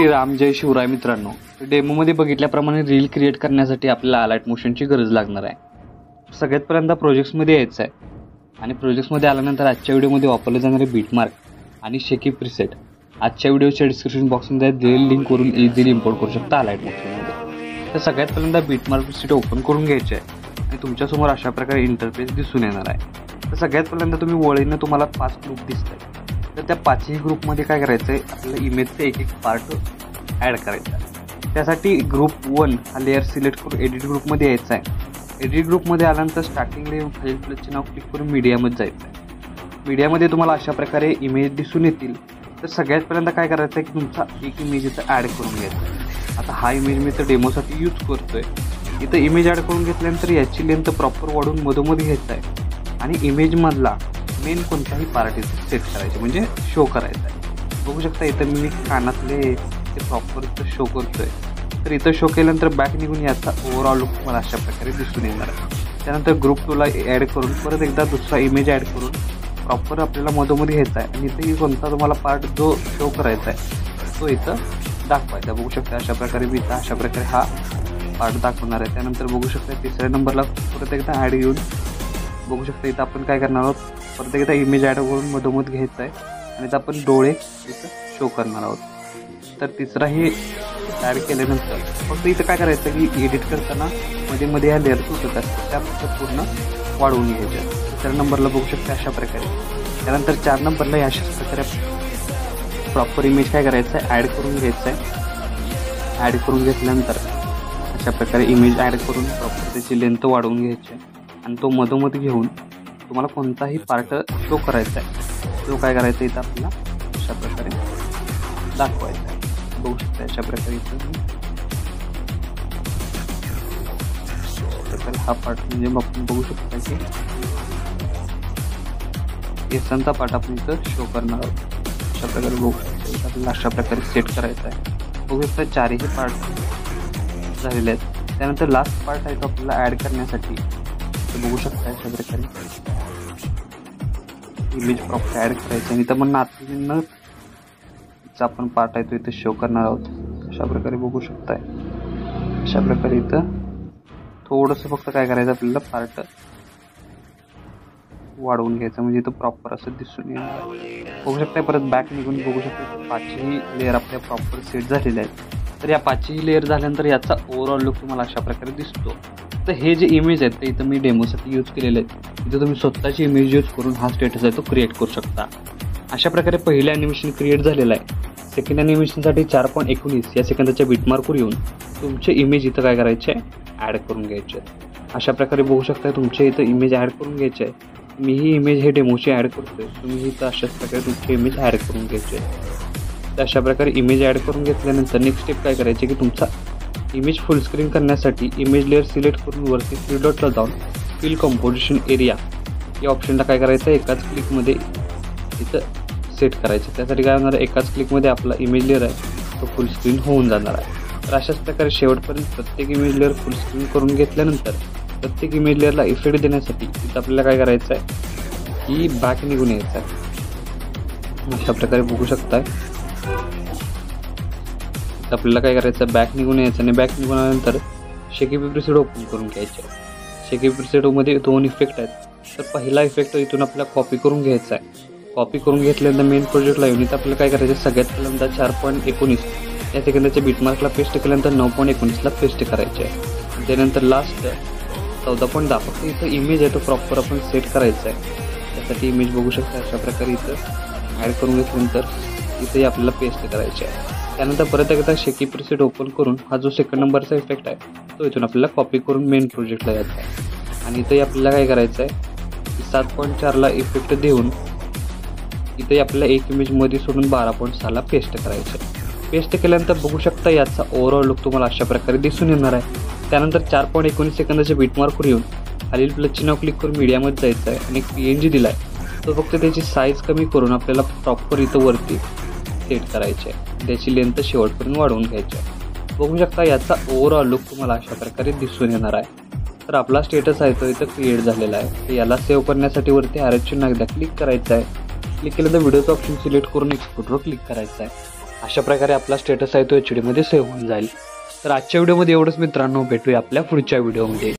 राम जय शिवराय मित्रांनो, डेमो मध्ये बघितल्याप्रमाणे रील क्रिएट करण्यासाठी आपल्याला अलाइट मोशनची गरज लागणार आहे। सगळ्यात पहिल्यांदा प्रोजेक्ट्स मध्ये यायचं आहे आणि प्रोजेक्ट्स मध्ये आल्यानंतर आजच्या व्हिडिओमध्ये वापरले जाणारे बीटमार्क आणि शेकी प्रीसेट आजच्या व्हिडिओच्या डिस्क्रिप्शन बॉक्समध्ये दिलेली लिंक वरून इझिली इम्पोर्ट करू शकता अलाइट मोशनमध्ये। तर सगळ्यात पहिल्यांदा बीटमार्क प्रीसेट ओपन करून घ्यायचे आहे आणि तुमच्यासमोर अशा प्रकारे इंटरफेस दिसून येणार आहे। तर सगळ्यात पहिल्यांदा तुम्ही वळीने तुम्हाला 5 ग्रुप दिसतात, तर त्या 5ही ग्रुपमध्ये काय करायचं आहे, आपल्याला इमेजचे एक पार्ट ॲड करायचा आहे। त्यासाठी ग्रुप 1 हा लेअर सिलेक्ट करून एडिट ग्रुपमध्ये यायचा आहे। एडिट ग्रुपमध्ये आल्यानंतर स्टार्टिंगला येऊन खालील प्लसचे नाव क्लिक करून मीडियामध्ये जायचं आहे। मीडियामध्ये तुम्हाला अशा प्रकारे इमेज दिसून येतील। तर सगळ्यात पहिल्यांदा काय करायचं आहे की तुमचा एक इमेज इथं ॲड करून घ्यायचा आहे। आता हा इमेज मी तर डेमोसाठी यूज करतोय। इथं इमेज ॲड करून घेतल्यानंतर याची लेंथ प्रॉपर वाढवून मधोमध घ्यायचा आहे आणि इमेजमधला मेन कोणताही पार्ट इथं सेट करायचे म्हणजे शो करायचा आहे। बघू शकता इथं मी कानातले ते प्रॉपर इथं शो करतोय। तर इथं शो केल्यानंतर बॅक निघून याचा ओव्हरऑल लुक मला अशा प्रकारे दिसून येणार आहे। त्यानंतर ग्रुप 2ला ॲड करून परत एकदा दुसरा इमेज ॲड करून प्रॉपर आपल्याला मधोमध घ्यायचा आहे आणि इथं कोणता तुम्हाला पार्ट जो शो करायचा आहे तो इथं दाखवायचा। बघू शकता अशा प्रकारे मी इथं अशा प्रकारे हा पार्ट दाखवणार आहे। त्यानंतर बघू शकता तिसऱ्या नंबरला परत एकदा ॲड घेऊन बघू शकता इथं आपण काय करणार आहोत, परत एकदा इमेज ॲड करून मधोमध घ्यायचं आहे आणि इथं आपण डोळे इथं शो करणार आहोत। तर तिसरा हे ॲड केल्यानंतर फक्त इथं काय करायचं की एडिट करताना मध्ये मध्ये ह्या लेअर तुटत असतात त्या फक्त पूर्ण वाढवून घ्यायच्या। तिसऱ्या नंबरला बघू शकता अशा प्रकारे। त्यानंतर 4 नंबरला अशाच प्रकारे प्रॉपर इमेज काय करायचं आहे ॲड करून घ्यायचं आहे। ॲड करून घेतल्यानंतर अशा प्रकारे इमेज ॲड करून प्रॉपर त्याची लेंथ वाढवून घ्यायची आहे आणि तो मधोमध घेऊन तुम्हाला कोणताही पार्ट शो करायचा आहे तो काय करायचा इथं आपल्याला अशा प्रकारे दाखवायचा आहे। बघू शकता अशा प्रकारे इथं हा पार्ट म्हणजे आपण बघू शकता की केसांचा पार्ट आपण इथं शो करणार आहोत। अशा प्रकारे बघू शकता आपल्याला अशा प्रकारे सेट करायचा आहे। बघू शकता 4ही पार्ट झालेले आहेत। त्यानंतर लास्ट पार्ट आहे तो आपल्याला ॲड करण्यासाठी बघू शकता अशा प्रकारे इमेज प्रॉपर ॲड करायचं आणि इथं पण नातनीचा आपण पार्ट आहे तो इथं शो करणार आहोत। अशा प्रकारे बघू शकताय अशा प्रकारे इथं थोडंसं फक्त काय करायचं आपल्याला पार्ट वाढवून घ्यायचं म्हणजे इथं प्रॉपर असं दिसून येणार। बघू शकताय परत बॅक निघून बघू शकता 5ही लेअर आपल्या प्रॉपर सेट झालेले आहेत। तर या 5ही लेअर झाल्यानंतर याचा ओव्हरऑल लुक तुम्हाला अशा प्रकारे दिसतो। तर हे जे इमेज आहेत ते इथं मी डेमोसाठी यूज केलेले आहेत। इथं तुम्ही स्वतःची इमेज यूज करून हा स्टेटस आहे तो क्रिएट करू शकता। अशा प्रकारे पहिलं ॲनिमेशन क्रिएट झालेलं आहे। सेकंड ॲनिमेशनसाठी 4.19 या सेकंदाच्या बीटमार्कवर येऊन तुमचे इमेज इथं काय करायचे ॲड करून घ्यायचे। अशा प्रकारे बघू शकता तुमच्या इथं इमेज ॲड करून घ्यायचे आहे। मी ही इमेज हे डेमोची ॲड करतोय, तुम्ही इथं अशाच प्रकारे तुमची इमेज ॲड करून घ्यायचे। तर अशा प्रकारे इमेज ॲड करून घेतल्यानंतर नेक्स्ट स्टेप काय करायची की तुमचा इमेज फुल स्क्रीन करण्यासाठी इमेज लेअर सिलेक्ट करून वरती 3 डॉटला जाऊन फिल कंपोजिशन एरिया या ऑप्शनला काय करायचं एकाच क्लिकमध्ये इथं सेट करायचं। त्यासाठी काय होणार आहे एकाच क्लिकमध्ये आपला इमेज लेअर आहे तो फुल स्क्रीन होऊन जाणार आहे। तर अशाच प्रकारे शेवटपर्यंत प्रत्येक इमेज लेअर फुल स्क्रीन करून घेतल्यानंतर प्रत्येक इमेज लेअरला इफेक्ट देण्यासाठी इथं आपल्याला काय करायचं आहे की बॅक निघून यायचं आहे। अशा प्रकारे बघू शकताय आपल्याला काय करायचं बॅक निघून यायचं आणि बॅक निघून आल्यानंतर शेकी प्रीसेट ओपन करून घ्यायचे। शेकी प्रीसेटमध्ये 2 इफेक्ट आहेत। तर पहिला इफेक्ट इथून आपल्याला कॉपी करून घ्यायचा आहे। कॉपी करून घेतल्यानंतर मेन प्रोजेक्टला येऊन इथं आपल्याला काय करायचं सगळ्यात पहिल्यांदा 4.19 या सेकंदाच्या बीटमार्कला पेस्ट केल्यानंतर 9.19ला पेस्ट करायचे आहे। त्यानंतर लास्ट 14.10 फक्त इथं इमेज आहे तो प्रॉपर आपण सेट करायचा आहे। त्यासाठी इमेज बघू शकता अशा प्रकारे इथं ॲड करून घेतल्यानंतर इथंही आपल्याला पेस्ट करायचे आहे। त्यानंतर परत एकदा शेकी प्रीसेट ओपन करून हा जो सेकंड नंबरचा इफेक्ट आहे तो इथून आपल्याला कॉपी करून मेन प्रोजेक्टला यायचा आहे आणि इथंही आपल्याला काय करायचं आहे 7.4ला इफेक्ट देऊन इथे आपल्याला एक इमेजमध्ये सोडून 12.6ला पेस्ट करायचं आहे। पेस्ट केल्यानंतर बघू शकता याचा ओव्हरऑल लुक तुम्हाला अशा प्रकारे दिसून येणार आहे। त्यानंतर 4.19 सेकंदाच्या बीटमार्कवर येऊन खालील प्लसचे नाव क्लिक करून मीडियामध्ये जायचं आहे आणि एक PNG दिला आहे तो फक्त त्याची साईज कमी करून आपल्याला प्रॉपर इथं वरती सेट करायचे आहे। त्याची लेंथ शेवटपर्यंत वाढवून घ्यायची आहे। बघू शकता याचा ओव्हरऑल लुक तुम्हाला अशा प्रकारे दिसून येणार आहे। तर आपला स्टेटस आहे तो इथं क्रिएट झालेला आहे. तर याला सेव्ह करण्यासाठी वरती ॲरो चिन्ह एकदा क्लिक करायचं आहे. क्लिक केलं तर व्हिडिओचं ऑप्शन सिलेक्ट करून एक्सपोर्टवर क्लिक करायचं आहे. अशा प्रकारे आपला स्टेटस आहे तो HD मध्ये सेव्ह होऊन जाईल. तर आजच्या व्हिडिओमध्ये एवढंच मित्रांनो, भेटूया आपल्या पुढच्या व्हिडिओमध्ये.